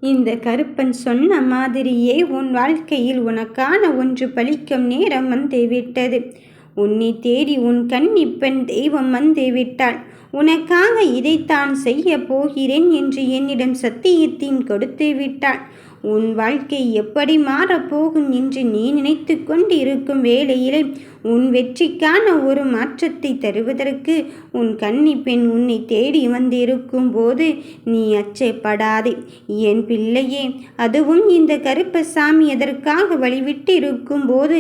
இந்த கருப்பன் சொன்ன மாதிரியே உன் வாழ்க்கையில் உனக்கான ஒன்று பலிக்கும் நேரம் வந்துவிட்டது. உன்னை தேடி உன் கன்னிப்பெண் தெய்வம் வந்துவிட்டாள். உனக்காக இதைத்தான் செய்ய போகிறேன் என்று என்னிடம் சத்தியத்தையும் கொடுத்து விட்டாள். உன் வாழ்க்கை எப்படி மாறப்போகும் என்று நீ நினைத்து கொண்டிருக்கும் வேளையில் உன் வெற்றிக்கான ஒரு மாற்றத்தை தருவதற்கு உன் கன்னிப்பெண் உன்னை தேடி வந்திருக்கும் போது நீ அச்சப்படாதே என் பிள்ளையே. அதுவும் இந்த கருப்பசாமி எதற்காக வழிவிட்டு இருக்கும் போது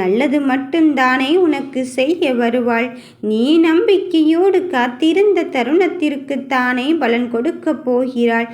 நல்லது மட்டும்தானே உனக்கு செய்ய வருவாள். நீ நம்பிக்கையோடு காத்திருந்த தருணத்திற்குத்தானே பலன் கொடுக்க போகிறாள்.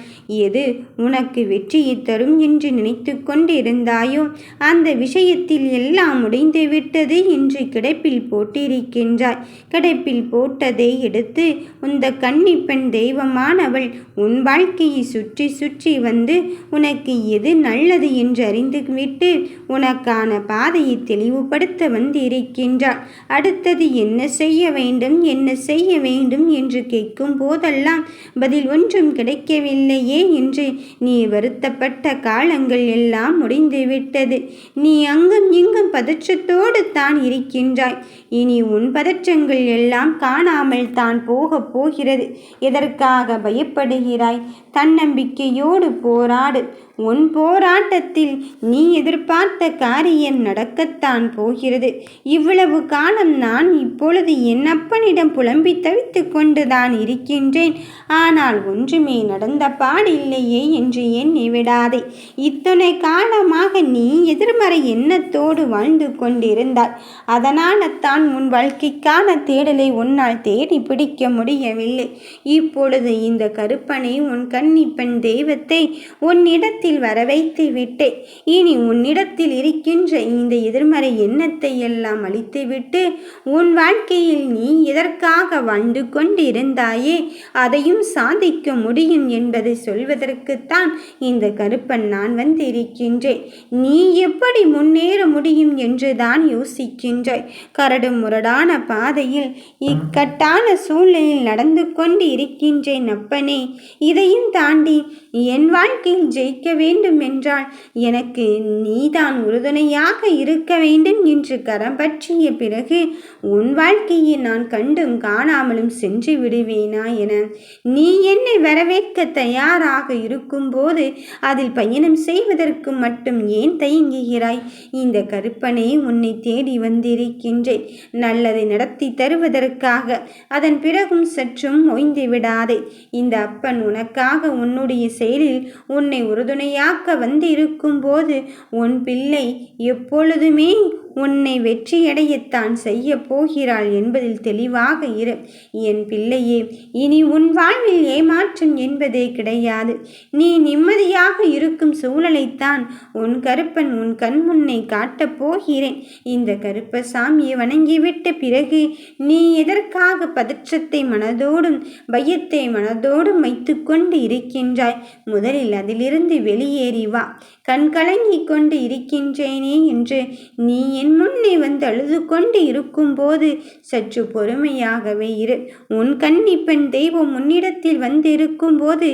எது உனக்கு வெற்றியை தரும் என்று நினைத்து கொண்டிருந்தாயோ அந்த விஷயத்தில் எல்லாம் முடிந்துவிட்டது என்று கிடப்பில் போட்டிருக்கின்றாய். கிடப்பில் போட்டதை எடுத்து இந்த கன்னிப்பெண் தெய்வமானவள் உன் வாழ்க்கையை சுற்றி சுற்றி வந்து உனக்கு எது நல்லது என்று அறிந்துவிட்டு உனக்கான பாதையை தெளிவுபடுத்த வந்திருக்கின்றாள். அடுத்தது என்ன செய்ய வேண்டும் என்ன செய்ய வேண்டும் என்று கேட்கும் போதெல்லாம் பதில் ஒன்றும் கிடைக்கவில்லையே என்று நீ வருத்தப்பட்ட காலங்கள் எல்லாம் முடிந்துவிட்டது. நீ அங்கும் இங்கும் பதற்றத்தோடு தான் இருக்கின்றாய். இனி உன் பதற்றங்கள் எல்லாம் காணாமல் தான் போகப் போகிறது. எதற்காக பயப்படுகிறாய்? தன்னம்பிக்கையோடு போராடு. உன் போராட்டத்தில் நீ எதிர்பார்த்த காரியம் நடக்கத்தான் போகிறது. இவ்வளவு காலம் நான் இப்பொழுது என் அப்பனிடம் புலம்பி தவித்து கொண்டுதான் இருக்கின்றேன். ஆனால் ஒன்றுமே நடந்த பாடில்லையே என்று எண்ணி விடாதே. இத்தனை காலமாக நீ எதிர்மறை எண்ணத்தோடு வாழ்ந்து கொண்டிருந்தாய். அதனால தான் உன் வாழ்க்கைக்கான தேடலை உன்னால் தேடி பிடிக்க முடியவில்லை. இப்பொழுது இந்த கருப்பனை உன் கன்னிப்பெண் தெய்வத்தை உன்னிடத்தில் வர வைத்து விட்டேன். இனி உன்னிடத்தில் இருக்கின்ற இந்த எதிர்மறை எண்ணத்தை எல்லாம் அழித்துவிட்டு உன் வாழ்க்கையில் நீ எதற்காக வாழ்ந்து கொண்டிருந்தாயே அதையும் சாதிக்க முடியும் என்பதை சொல்வதற்குத்தான் இந்த கருப்பன் நான் வந்திருக்கின்றேன். நீ எப்படி முன்னேற முடியும் என்றுதான் யோசிக்கின்றாய். கரடு முரடான பாதையில் இக்கட்டான சூழ்நிலையில் நடந்து கொண்டு இருக்கின்றேன் அப்பனே. இதையும் தாண்டி என் வாழ்க்கையில் ஜெயிக்க வேண்டும் என்றால் எனக்கு நீதான் உறுதுணையாக இருக்க வேண்டும் என்று கரம் பற்றிய பிறகு உன் வாழ்க்கையை நான் கண்டும் காணாமலும் சென்று விடுவேனா என நீ என்னை வரவேற்க தயாராக இருக்கும்போது அதில் பயணம் செய்வதற்கு மட்டும் ஏன் தயங்குகிறாய்? இந்த கருப்பனை உன்னை தேடி வந்திருக்கின்றேன் நல்லதை நடத்தி தருவதற்காக. அதன் பிறகும் சற்றும் ஓய்ந்து விடாதே. இந்த அப்பன் உனக்காக உன்னுடைய செயலில் உன்னை உறுதுணையாக்க வந்திருக்கும் போது உன் பிள்ளை எப்பொழுதுமே உன்னை வெற்றியடையத்தான் செய்ய போகிறாள் என்பதில் தெளிவாக இரு என் பிள்ளையே. இனி உன் வாழ்வில் ஏமாற்றம் என்பதே கிடையாது. நீ நிம்மதியாக இருக்கும் சூழலைத்தான் உன் கருப்பன் உன் கண் முன்னை காட்டப் போகிறேன். இந்த கருப்பசாமியை வணங்கிவிட்ட பிறகு நீ எதற்காக பதற்றத்தை மனதோடும் பயத்தை மனதோடும் வைத்து கொண்டு இருக்கின்றாய்? முதலில் அதிலிருந்து வெளியேறி வா. கண் கலங்கி கொண்டு இருக்கின்றேனே என்று நீ என் முன்னே வந்து அழுது கொண்டு இருக்கும் போது சற்று பொறுமையாகவே இரு. உன் கன்னிப்பெண் தெய்வம் உன்னிடத்தில் வந்திருக்கும் போது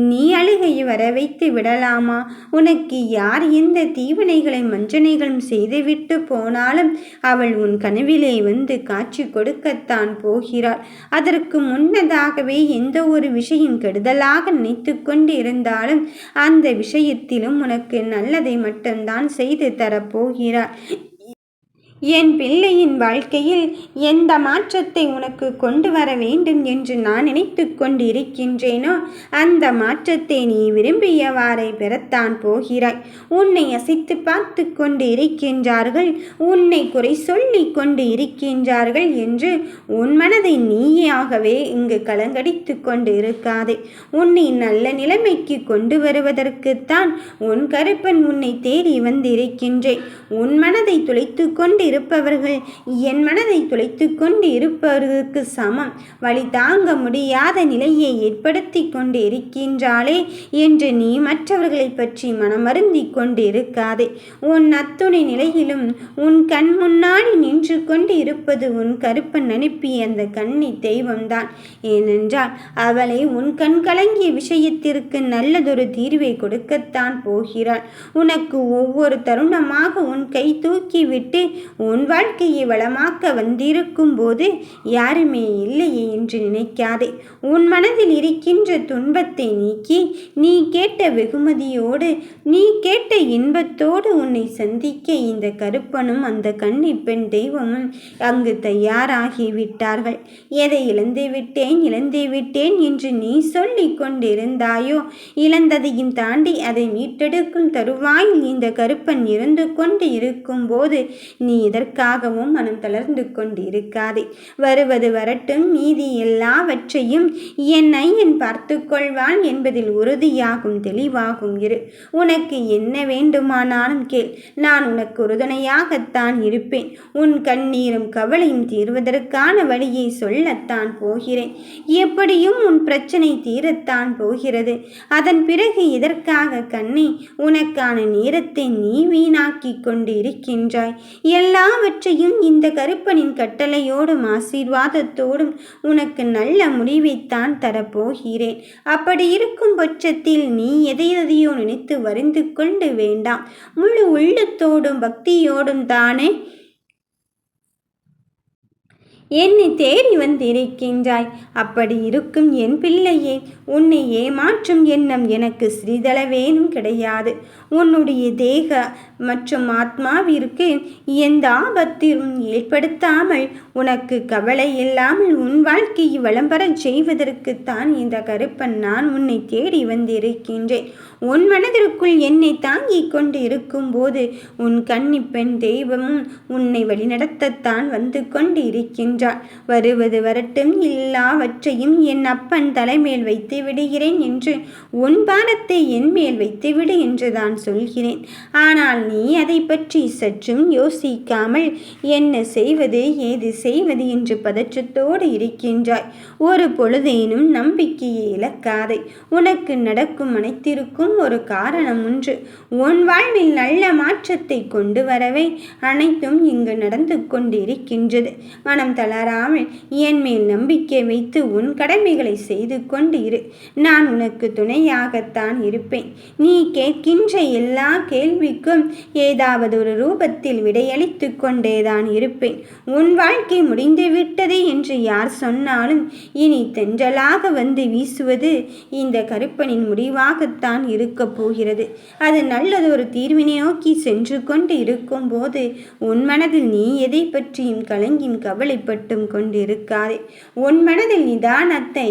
நீ அழுகையை வர வைத்து விடலாமா? உனக்கு யார் எந்த தீவினைகளை வஞ்சனைகளும் செய்துவிட்டு போனாலும் அவள் உன் கனவிலே வந்து காட்சி கொடுக்கத்தான் போகிறாள். அதற்கு முன்னதாகவே எந்த ஒரு விஷயம் கெடுதலாக நினைத்து கொண்டு இருந்தாலும் அந்த விஷயத்திலும் உனக்கு நல்லதை மட்டும்தான் செய்து தரப்போகிறாள். என் பிள்ளையின் வாழ்க்கையில் எந்த மாற்றத்தை உனக்கு கொண்டு வர வேண்டும் என்று நான் நினைத்து கொண்டு இருக்கின்றேனோ அந்த மாற்றத்தை நீ விரும்பியவாறே பெறத்தான் போகிறாய். உன்னை அசைத்து பார்த்து கொண்டு இருக்கின்றார்கள், உன்னை குறை சொல்லி கொண்டு இருக்கின்றார்கள் என்று உன் மனதை நீயாகவே இங்கு கலங்கடித்து கொண்டு இருக்காதே. உன்னை நல்ல நிலைமைக்கு கொண்டு வருவதற்குத்தான் உன் கருப்பன் உன்னை தேடி வந்திருக்கின்றேன். உன் மனதை துளைத்து கொண்டு இருப்பவர்கள் என் மனதை துளைத்து கொண்டு இருப்பவர்களுக்கு சமம். வழி தாங்க முடியாத நிலையை ஏற்படுத்தி கொண்டு இருக்கின்றாளே என்று நீ மற்றவர்களை பற்றி மனமருந்தி கொண்டு இருக்காதே. உன் அத்துணை நிலையிலும் உன் கண் முன்னாடி நின்று கொண்டு இருப்பது உன் கருப்பன் அனுப்பிய அந்த கன்னி தெய்வம்தான். ஏனென்றால் அவளை உன் கண் கலங்கிய விஷயத்திற்கு நல்லதொரு தீர்வை கொடுக்கத்தான் போகிறாள். உனக்கு ஒவ்வொரு தருணமாக உன் கை தூக்கிவிட்டு உன் வாழ்க்கையை வளமாக்க வந்திருக்கும் போது யாருமே இல்லையே என்று நினைக்காதே. உன் மனதில் இருக்கின்ற துன்பத்தை நீக்கி நீ கேட்ட வெகுமதியோடு நீ கேட்ட இன்பத்தோடு உன்னை சந்திக்க இந்த கருப்பனும் அந்த கன்னி பெண் தெய்வமும் அங்கு தயாராகிவிட்டார்கள். எதை இழந்து விட்டேன் என்று நீ சொல்லிக் கொண்டிருந்தாயோ, இழந்ததையும் தாண்டி அதை மீட்டெடுக்கும் தருவாயில் இந்த கருப்பன் இருந்து கொண்டு இருக்கும் போது நீ இதற்காகவும் மனம் தளர்ந்து கொண்டு இருக்காதே. வருவது வரட்டும், மீதி எல்லாவற்றையும் என் ஐயன் பார்த்து கொள்வான் என்பதில் உறுதியாகும் தெளிவாகும் இரு. உனக்கு என்ன வேண்டுமானாலும் கேள், நான் உனக்கு உறுதுணையாகத்தான் இருப்பேன். உன் கண்ணீரும் கவலையும் தீர்வதற்கான வழியை சொல்லத்தான் போகிறேன். எப்படியும் உன் பிரச்சனை தீரத்தான் போகிறது. அதன் பிறகு இதற்காக கண்ணே உனக்கான நேரத்தை நீ வீணாக்கி கொண்டு இருக்கின்றாய். எல்லாவற்றையும் இந்த கருப்பனின் கட்டளையோடும் ஆசீர்வாதத்தோடும் உனக்கு நல்ல முடிவைத்தான் தரப்போகிறேன். அப்படி இருக்கும் பட்சத்தில் நீ எதையோ நினைத்து வருந்து கொண்டு வேண்டாம். முழு உள்ளத்தோடும் பக்தியோடும் தானே என்னை தேடி வந்திருக்கின்றாய். அப்படி இருக்கும் என் பிள்ளையே, உன்னை ஏமாற்றும் எண்ணம் எனக்கு சிறிதளவேனும் கிடையாது. உன்னுடைய தேக மற்றும் ஆத்மாவிற்கு எந்த ஆபத்திலும் ஏற்படுத்தாமல் உனக்கு கவலை இல்லாமல் உன் வாழ்க்கையை வளம்பெறச் செய்வதற்குத்தான் இந்த கருப்பன் நான் உன்னை தேடி வந்திருக்கின்றேன். உன் மனதிற்குள் என்னை தாங்கிக் கொண்டு இருக்கும்போது உன் கன்னி பெண் தெய்வமும் உன்னை வழிநடத்தத்தான் வந்து கொண்டு இருக்கின்றான். வருவது வரட்டும், எல்லாவற்றையும் என் அப்பன் தலைமேல் வைத்து விடுகிறேன் என்று உன் பாரத்தை என் மேல் வைத்துவிடு என்றுதான் சொல்கிறேன். ஆனால் நீ அதை பற்றி சற்றும் யோசிக்காமல் என்ன செய்வது ஏது செய்வது என்று பதற்றத்தோடு இருக்கின்றாய். ஒரு பொழுதேனும் நம்பிக்கையை இழக்காதே. உனக்கு நடக்கும் அனைத்திற்கும் ஒரு காரணம் உண்டு. உன் வாழ்வில் நல்ல மாற்றத்தை கொண்டு வரவே அனைத்தும் இங்கு நடந்து கொண்டிருக்கின்றது. மனம் தளராமல் என் மேல் நம்பிக்கை வைத்து உன் கடமைகளை செய்து கொண்டு இரு. நான் உனக்கு துணையாகத்தான் இருப்பேன். நீ கேட்கின்ற எல்லா கேள்விக்கும் ஏதாவது ஒரு ரூபத்தில் விடையளித்து கொண்டேதான் இருப்பேன். உன் வாழ்க்கை முடிந்துவிட்டது என்று யார் சொன்னாலும் இனி தென்றலாக வந்து வீசுவது இந்த கருப்பனின் முடிவாகத்தான் இருக்கப் போகிறது. அது நல்லதொரு தீர்வினை நோக்கி சென்று கொண்டு இருக்கும் போது உன் மனதில் நீ எதை பற்றியும் கலங்கின் கவலைப்பட்டும் கொண்டிருக்காதே. உன் மனதில் நிதானத்தை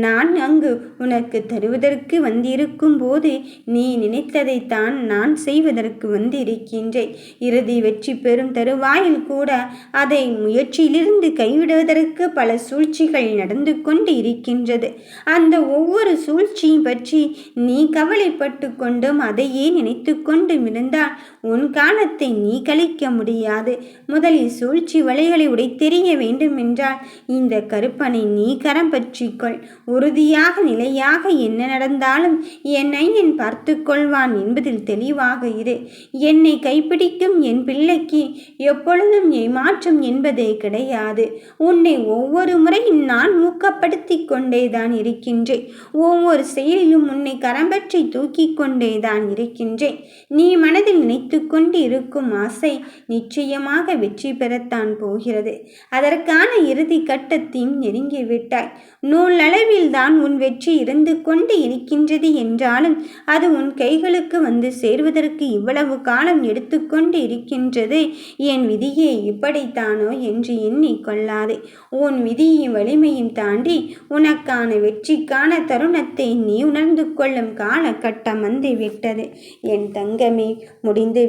நான் அங்கு உனக்கு தருவதற்கு வந்திருக்கும் போது நீ நினைத்ததைத்தான் நான் செய்வதற்கு வந்திருக்கின்றேன். இறுதி வெற்றி பெறும் தருவாயில் கூட அதை முயற்சியிலிருந்து கைவிடுவதற்கு பல சூழ்ச்சிகள் நடந்து கொண்டு இருக்கின்றது. அந்த ஒவ்வொரு சூழ்ச்சியும் பற்றி நீ கவலைப்பட்டு கொண்டும் அதையே நினைத்து கொண்டும் இருந்தால் உன் காலத்தை நீ கழிக்க முடியாது. முதலில் சூழ்ச்சி வலைகளை உடைத்தெறிய வேண்டும் என்றால் இந்த கருப்பனை நீ கரம் பற்றிக்கொள். உறுதியாக நிலையாக என்ன நடந்தாலும் என் ஐயன் பார்த்து கொள்வான் என்பதில் தெளிவாக இரு. என்னை கைப்பிடிக்கும் என் பிள்ளைக்கு எப்பொழுதும் ஏமாற்றம் என்பதே கிடையாது. உன்னை ஒவ்வொரு முறையும் நான் ஊக்கப்படுத்தி கொண்டேதான் இருக்கின்றேன். ஒவ்வொரு செயலிலும் உன்னை கரம் பற்றி தூக்கி கொண்டேதான் இருக்கின்றேன். நீ மனதில் நினைத்து கொண்டு இருக்கும் ஆசை நிச்சயமாக வெற்றி பெறத்தான் போகிறது. அதற்கான இறுதி கட்டத்தையும் நெருங்கிவிட்டாய். நூலளவில் தான் உன் வெற்றி இருந்து கொண்டு இருக்கின்றது என்றாலும் அது உன் கைகளுக்கு வந்து சேர்வதற்கு இவ்வளவு காலம் எடுத்துக்கொண்டு இருக்கின்றது. என் விதியே இப்படித்தானோ என்று எண்ணிக்கொள்ளாதே. உன் விதியின் வலிமையும் தாண்டி உனக்கான வெற்றிக்கான தருணத்தை நீ உணர்ந்து கொள்ளும் காலகட்டம் வந்துவிட்டது. என் தங்கமே, முடிந்து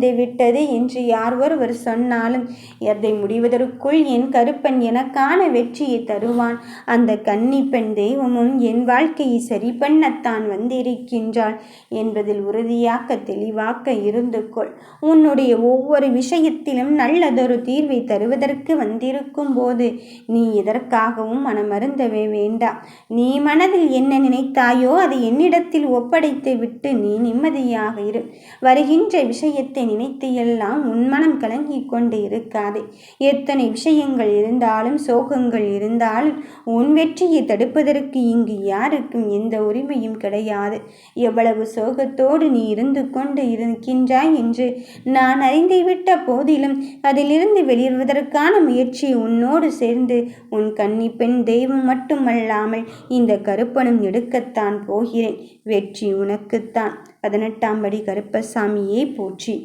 விட்டது என்று யார் ஒருவர் சொன்னாலும் அதை முடிவதற்கு நாட்களுக்குள் என் கருப்பன் எனக்கான வெற்றியை தருவான். அந்த கன்னிப்பெண் தெய்வமும் என் வாழ்க்கையை சரி பண்ணத்தான் வந்திருக்கின்றாள் என்பதில் உறுதியாக்க தெளிவாக்க இருந்து கொள். உன்னுடைய ஒவ்வொரு விஷயத்திலும் நல்லதொரு தீர்வை தருவதற்கு வந்திருக்கும் போது நீ எதற்காகவும் மனமருந்தவே வேண்டாம். நீ மனதில் என்ன நினைத்தாயோ அதை என்னிடத்தில் ஒப்படைத்து விட்டு நீ நிம்மதியாக இரு. வருகின்ற விஷயத்தை நினைத்து எல்லாம் உன் மனம் கலங்கிக் கொண்டு இருக்காதே. எத்தனை விஷயங்கள் இருந்தாலும் சோகங்கள் இருந்தாலும் உன் வெற்றியை தடுப்பதற்கு இங்கு யாருக்கும் எந்த உரிமையும் கிடையாது. எவ்வளவு சோகத்தோடு நீ இருந்து கொண்டு இருக்கின்றாய் என்று நான் அறிந்துவிட்ட போதிலும் அதிலிருந்து வெளிவருவதற்கான முயற்சியை உன்னோடு சேர்ந்து உன் கன்னிப்பெண் தெய்வம் மட்டுமல்லாமல் இந்த கருப்பனும் எடுக்கத்தான் போகிறேன். வெற்றி உனக்குத்தான். 18ஆம் படி கருப்பசாமியே போற்றி.